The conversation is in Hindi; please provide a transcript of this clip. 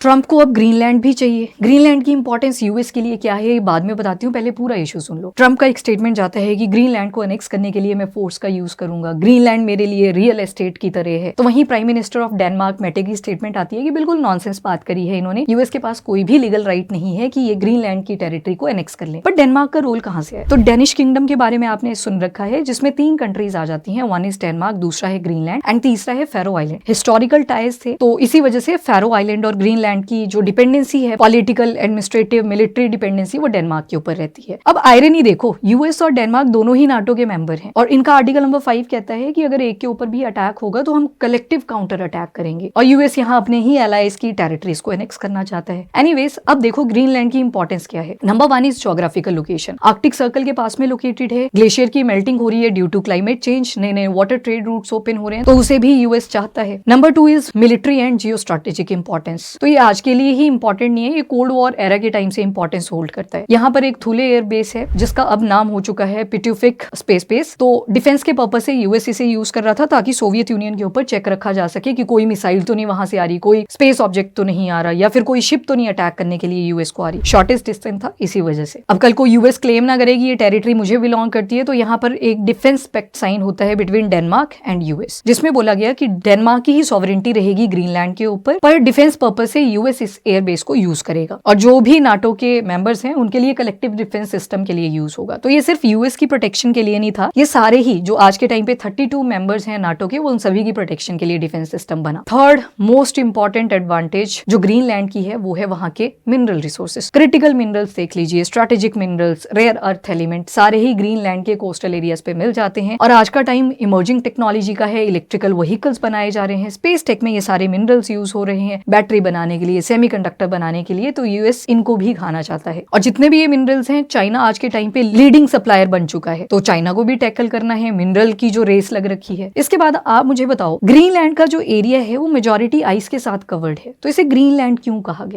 ट्रंप को अब ग्रीनलैंड भी चाहिए। ग्रीनलैंड की इंपॉर्टेंस यूएस के लिए क्या है ये बाद में बताती हूँ, पहले पूरा इशू सुन लो। ट्रंप का एक स्टेटमेंट जाता है कि ग्रीनलैंड को अनेक्स करने के लिए मैं फोर्स का यूज करूंगा, ग्रीनलैंड मेरे लिए रियल एस्टेट की तरह है। तो वहीं प्राइम मिनिस्टर ऑफ डेनमार्क मेटे की स्टेटमेंट आती है कि बिल्कुल नॉनसेंस बात करी है इन्होंने, यूएस के पास कोई भी लीगल राइट नहीं है कि ये ग्रीनलैंड की टेरिटरी को अनेक्स कर ले। पर डेनमार्क का रोल कहां से है? तो डेनिश किंगडम के बारे में आपने सुन रखा है, जिसमें 3 कंट्रीज आ जाती हैं। वन इज डेनमार्क, दूसरा है ग्रीनलैंड एंड तीसरा है फैरो आइलैंड। हिस्टोरिकल टाइज थे, तो इसी वजह से फैरो आइलैंड और ग्रीनलैंड की जो डिपेंडेंसी है, पॉलिटिकल, एडमिनिस्ट्रेटिव, मिलिट्री डिपेंडेंसी, वो डेनमार्क के ऊपर रहती है। अब आयरनी देखो, यूएस और डेनमार्क दोनों ही नाटो के मेंबर हैं और इनका आर्टिकल नंबर 5 कहता है कि अगर एक के ऊपर भी अटैक होगा तो हम कलेक्टिव काउंटर अटैक करेंगे, और यूएस यहाँ अपने ही एलाइज की टेरिटरीज को एनेक्स करना चाहता है। एनीवेज, अब देखो ग्रीनलैंड की इंपॉर्टेंस क्या है। Number 1 is geographical location, Arctic circle के पास में लोकेटेड है। ग्लेशियर की मेल्टिंग हो रही है ड्यू टू क्लाइमेट चेंज, नए नए वाटर ट्रेड रूट्स ओपन हो रहे हैं, तो उसे भी यूएस चाहता है। Number 2 is military and geo strategic importance. तो ये आज के लिए ही इंपॉर्टेंट नहीं है, ये कोल्ड वॉर एरा के टाइम से इंपॉर्टेंस होल्ड करता है। यहाँ पर एक थुले एयर बेस है जिसका अब नाम हो चुका है पिट्यूफिक स्पेस बेस। तो डिफेंस के पर्पस से यूएस इसे यूज कर रहा था ताकि सोवियत यूनियन के ऊपर चेक रखा जा सके कि कोई मिसाइल तो नहीं वहां से आ रही, कोई स्पेस ऑब्जेक्ट तो नहीं आ रहा, या फिर कोई शिप तो नहीं अटैक करने के लिए यूएस को आ रही। शॉर्टेस्ट डिस्टेंस था इसी वजह से। अब कल को यूएस क्लेम ना करेगी ये टेरिटरी मुझे बिलोंग करती है, तो यहाँ पर एक डिफेंस पैक्ट साइन होता है बिटवीन डेनमार्क एंड यूएस, जिसमें बोला गया कि डेनमार्क की ही सॉवरेंटी रहेगी ग्रीनलैंड के ऊपर, पर डिफेंस पर्पस से यूएस इस एयरबेस को यूज करेगा और जो भी नाटो के मेंबर्स हैं उनके लिए कलेक्टिव डिफेंस सिस्टम के लिए यूज होगा। तो ये सिर्फ यूएस की प्रोटेक्शन के लिए नहीं था, ये सारे ही जो आज के टाइम पे 32 मेंबर्स हैं नाटो के, वो उन सभी की प्रोटेक्शन के लिए डिफेंस सिस्टम बना। थर्ड मोस्ट इंपॉर्टेंट एडवांटेज जो ग्रीनलैंड की है वो है वहां के मिनरल रिसोर्सेज। क्रिटिकल मिनरल्स देख लीजिए, strategic minerals, rare earth element, सारे ही ग्रीनलैंड के कोस्टल एरियाज पे मिल जाते हैं। और आज का टाइम इमर्जिंग टेक्नोलॉजी का है, इलेक्ट्रिकल व्हीकल्स बनाए जा रहे हैं, स्पेस टेक में ये सारे मिनरल्स यूज हो रहे हैं, बैटरी बनाने के लिए, सेमीकंडक्टर बनाने के लिए, तो यूएस इनको भी खाना चाहता है। और जितने भी ये मिनरल्स हैं, चाइना आज के टाइम पे लीडिंग सप्लायर बन चुका है, तो चाइना को भी टैकल करना है, मिनरल की जो रेस लग रखी है। इसके बाद आप मुझे बताओ, ग्रीनलैंड का जो एरिया है वो मेजॉरिटी आइस के साथ कवर्ड है, तो इसे ग्रीनलैंड क्यों कहा गया?